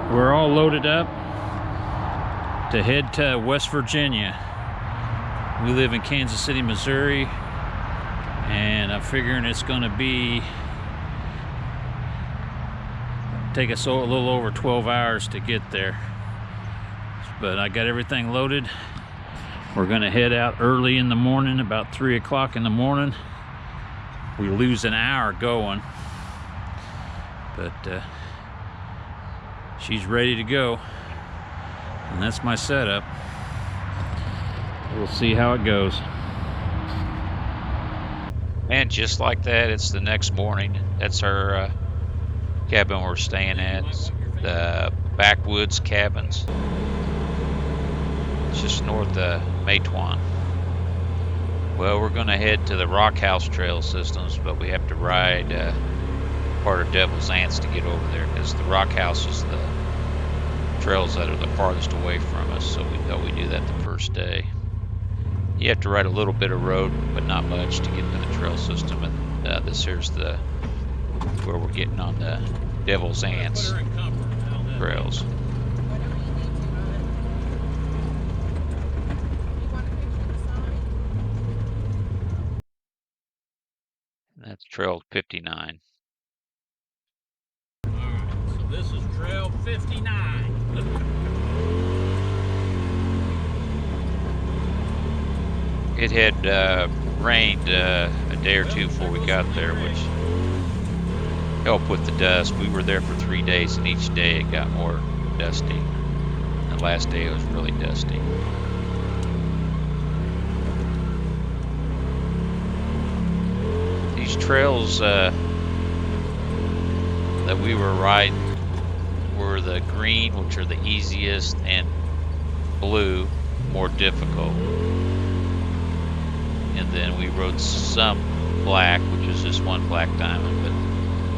we're all loaded up to head to West Virginia. We live in Kansas City, Missouri, and I'm figuring it's going to take us a little over 12 hours to get there. But I got everything loaded. We're going to head out early in the morning, about 3 o'clock in the morning. We lose an hour going, but she's ready to go, and that's my setup. We'll see how it goes. And just like that, it's the next morning. That's our cabin we're staying at. It's the Backwoods Cabins. It's just north of Matewan. Well, we're going to head to the Rock House Trail systems, but we have to ride part of Devil Anse to get over there, because the Rock House is the trails that are the farthest away from us, so we thought we'd do that the first day. You have to ride a little bit of road, but not much to get to the trail system, and this here's where we're getting on the Devil Anse trails. That's Trail 59. All right, so this is Trail 59. It had rained a day or two before we got there, which helped with the dust. We were there for 3 days, and each day it got more dusty. The last day it was really dusty. These trails that we were riding were the green, which are the easiest, and blue, more difficult. And then we rode some black, which is just one black diamond, but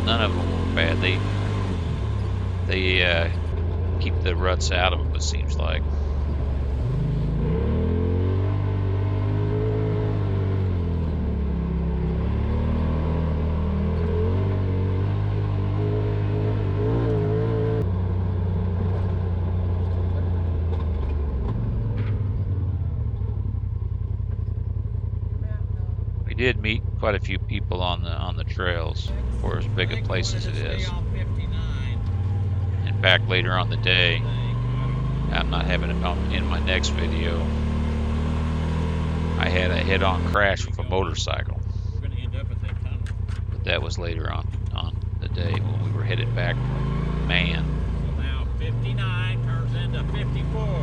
none of them were bad. They keep the ruts out of them, it seems like. We did meet quite a few people on the trails, for as big a place as it is. In fact, later on the day, I'm not having it in my next video, I had a head-on crash with a motorcycle. But that was later on the day when we were headed back from Man. So now 59 turns into 54.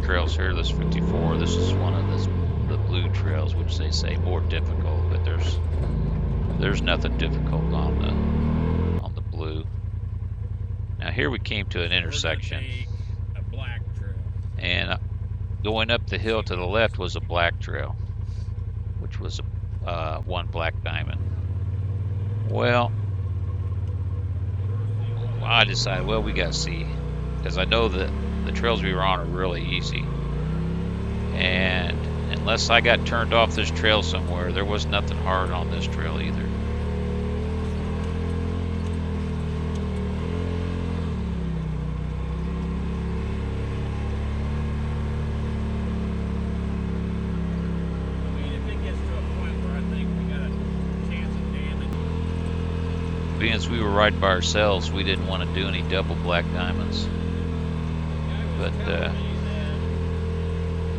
Trails here, this 54, this is one of the blue trails, which they say more difficult, but there's nothing difficult on the blue. Now here we came to an intersection, A black trail. and going up the hill to the left was a black trail, which was one black diamond. Well, I decided, well, we got to see, because I know that the trails we were on are really easy, and unless I got turned off this trail somewhere, there was nothing hard on this trail either. I mean, if it gets to a point where I think we got a chance of damage. Being as we were riding by ourselves, we didn't want to do any double black diamonds. But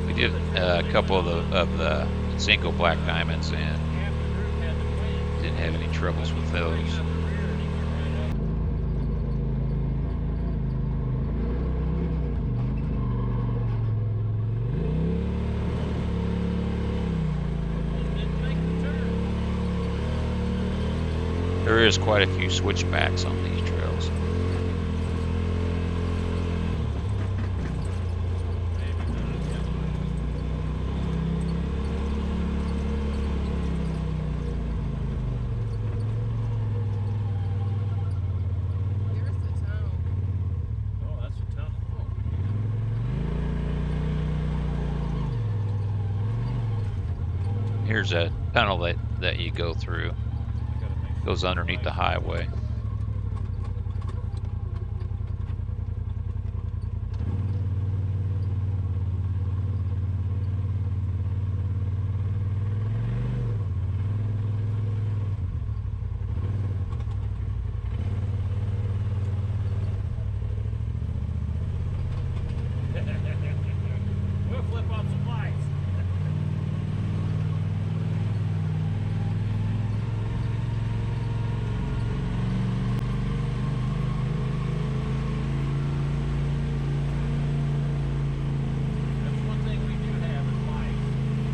we did a couple of the single black diamonds, and didn't have any troubles with those. There is quite a few switchbacks on these trails. Here's a tunnel that you go through. Goes underneath the highway. We'll flip on some lights.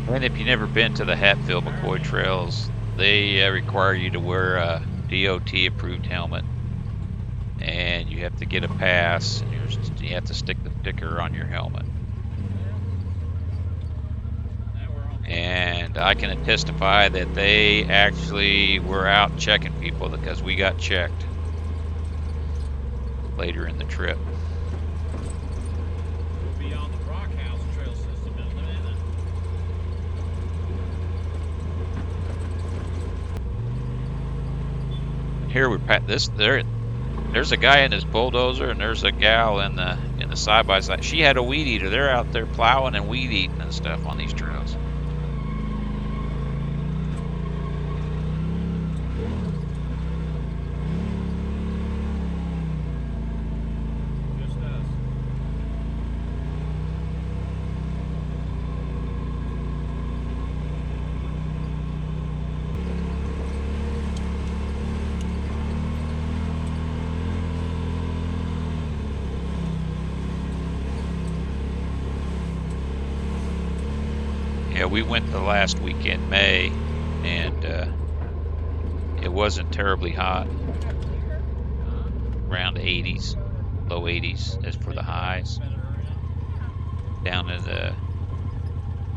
And if you've never been to the Hatfield McCoy trails, they require you to wear a DOT approved helmet, and you have to get a pass, and you have to stick the sticker on your helmet. And I can testify that they actually were out checking people, because we got checked later in the trip. We'll be on the Rock House trail system in a minute. Here we pat this there. There's a guy in his bulldozer, and there's a gal in the side by side. She had a weed eater. They're out there plowing and weed eating and stuff on these trails. Just us. Yeah, we went the last week in May, and it wasn't terribly hot. Around 80s, low 80s as for the highs. Down in the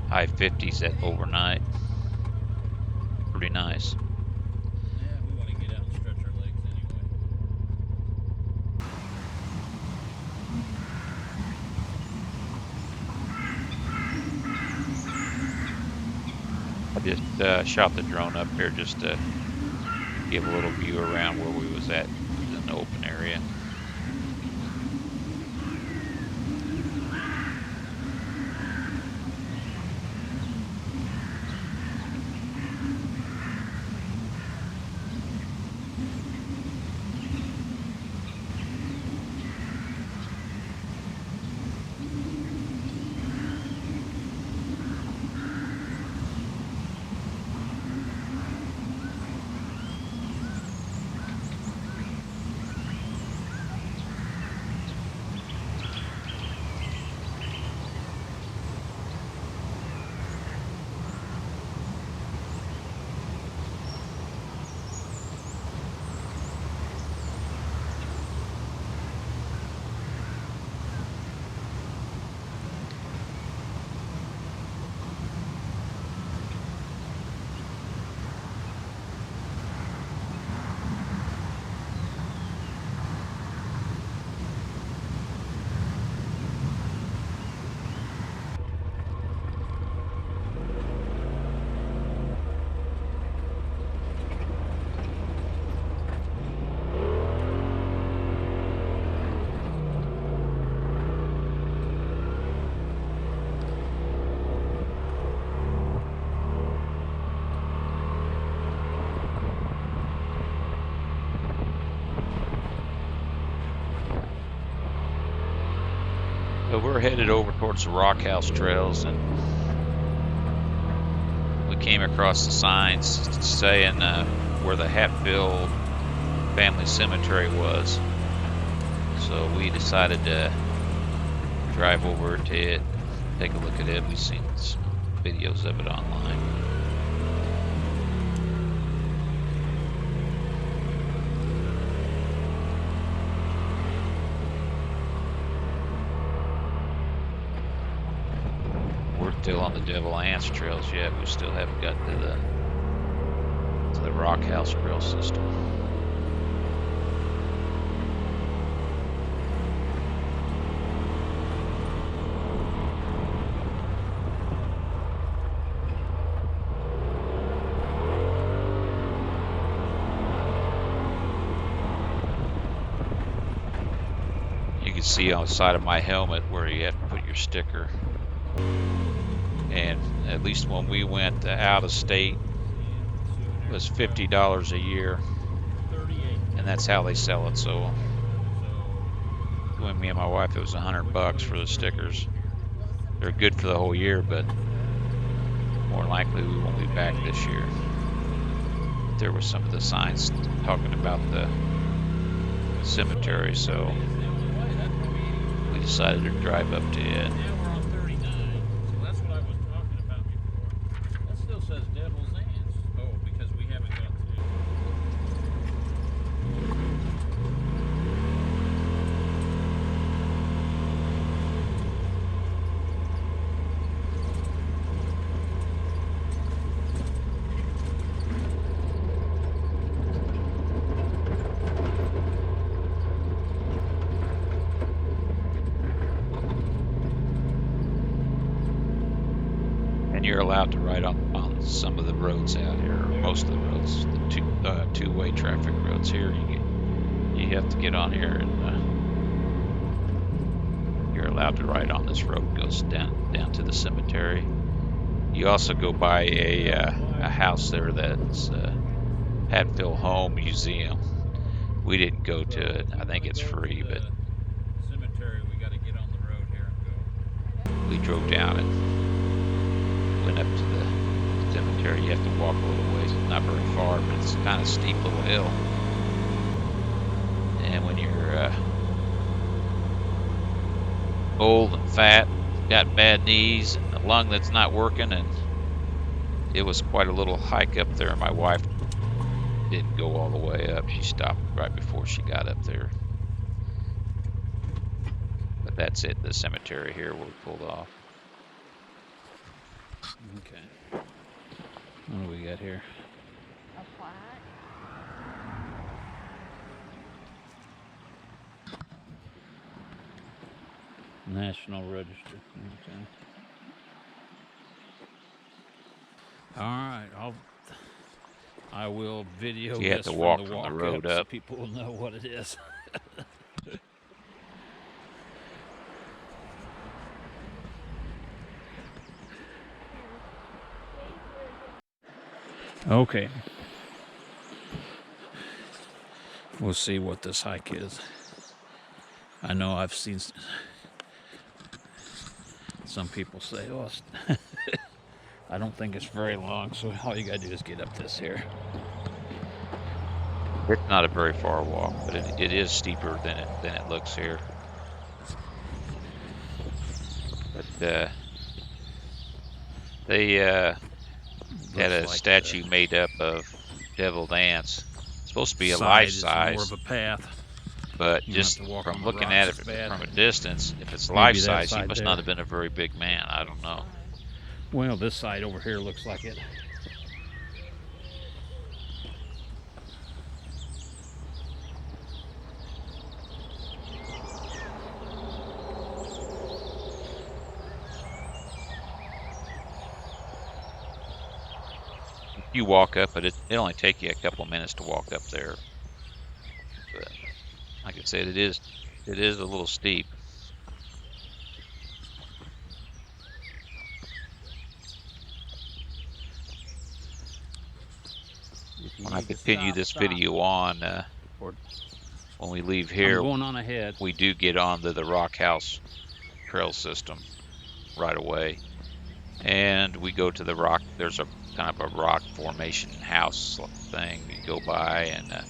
high 50s at overnight. Pretty nice. Yeah, we want to get out and stretch our legs anyway. I just shot the drone up here just to give a little view around where we was at in the open area. So we're headed over towards the Rock House trails, and we came across the signs saying where the Hatfield family cemetery was. So we decided to drive over to it, take a look at it. We've seen some videos of it online. still on the Devil Anse trails yet. We still haven't got to the Rock House trail system. You can see on the side of my helmet where you have to put your sticker. And at least when we went out of state, it was $50 a year, and that's how they sell it. So when me and my wife, it was $100 for the stickers. They're good for the whole year, but more likely we won't be back this year. There were some of the signs talking about the cemetery, so we decided to drive up to it. Says Devil Anse. Oh, because we haven't got to. And you're allowed to ride on some of the roads out here, or most of the roads, the two-way traffic roads here. You have to get on here, and you're allowed to ride on this road. It goes down to the cemetery. You also go by a house there that's Hatfield Home Museum. We didn't go to it. I think it's free, but Cemetery, we got to get on the road here and go. we drove down and went up to the cemetery. You have to walk a little ways, not very far, but it's kind of steep little hill. And when you're old and fat, got bad knees, and a lung that's not working, and it was quite a little hike up there. My wife didn't go all the way up. She stopped right before she got up there. But that's it, the cemetery here where we pulled off. Okay. What do we got here? A plaque. National Register. Okay. All right. I will video You have this to walk from from the the road up so up. people will know what it is. Okay. We'll see what this hike is. I know I've seen some people say, oh, I don't think it's very long, so all you gotta do is get up this here. It's not a very far walk, but it is steeper than it looks here. But they had a statue made up of Devil Anse. It's supposed to be a life size. More of a path. But just from looking at it from a distance, if it's life size, he must not have been a very big man. I don't know. Well, this side over here looks like it. You walk up, but it only take you a couple minutes to walk up there. But like I said, it is a little steep. When I continue this video on, when we leave here, going on ahead. We do get onto the Rock House trail system right away, and we go to the rock. There's a kind of a rock formation house thing you go by, and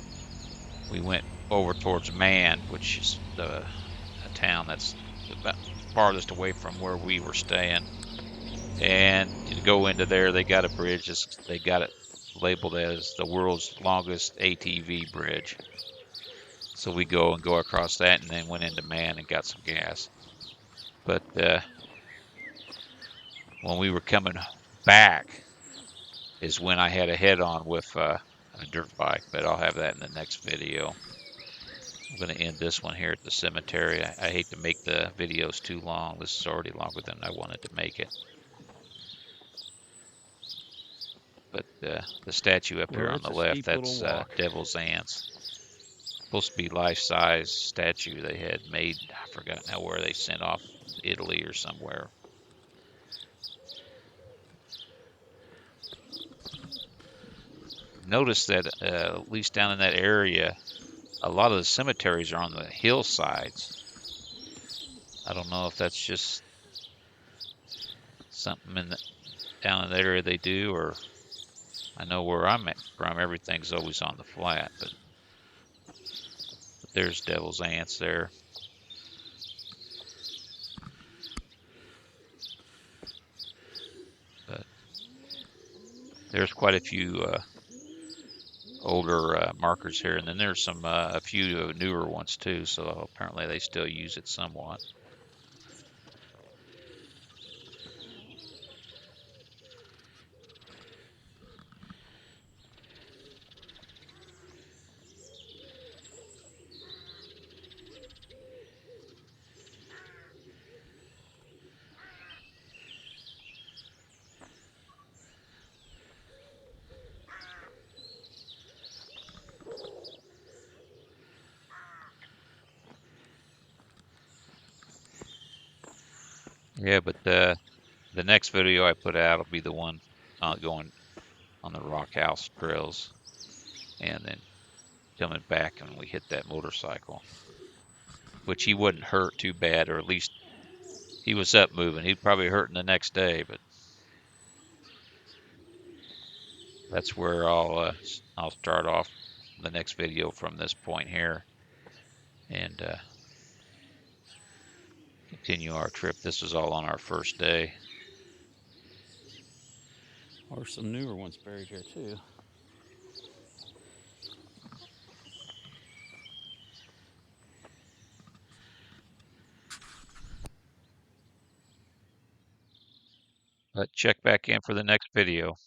we went over towards Man, which is a town that's about farthest away from where we were staying. And to go into there, they got a bridge. They got it labeled as the world's longest ATV bridge. So we go across that, and then went into Man and got some gas. But when we were coming back is when I had a head-on with a dirt bike, but I'll have that in the next video. I'm going to end this one here at the cemetery. I hate to make the videos too long. This is already longer than I wanted to make it. But the statue up here Well, on it's the a left, steep little that's walk. Devil's Anse. Supposed to be life-size statue they had made. I forgot now where they sent off, Italy or somewhere. Notice that at least down in that area, a lot of the cemeteries are on the hillsides. I don't know if that's just something down in that area they do, or I know where I'm from, everything's always on the flat, but there's Devil's Anse there. But there's quite a few older markers here, and then there's some a few newer ones too, so apparently they still use it somewhat. Yeah, but the next video I put out will be the one going on the Rock House trails, and then coming back and we hit that motorcycle, which he wouldn't hurt too bad, or at least he was up moving. He'd probably hurt the next day, but that's where I'll start off the next video from this point here, and continue our trip. This was all on our first day. Or some newer ones buried here too. But check back in for the next video.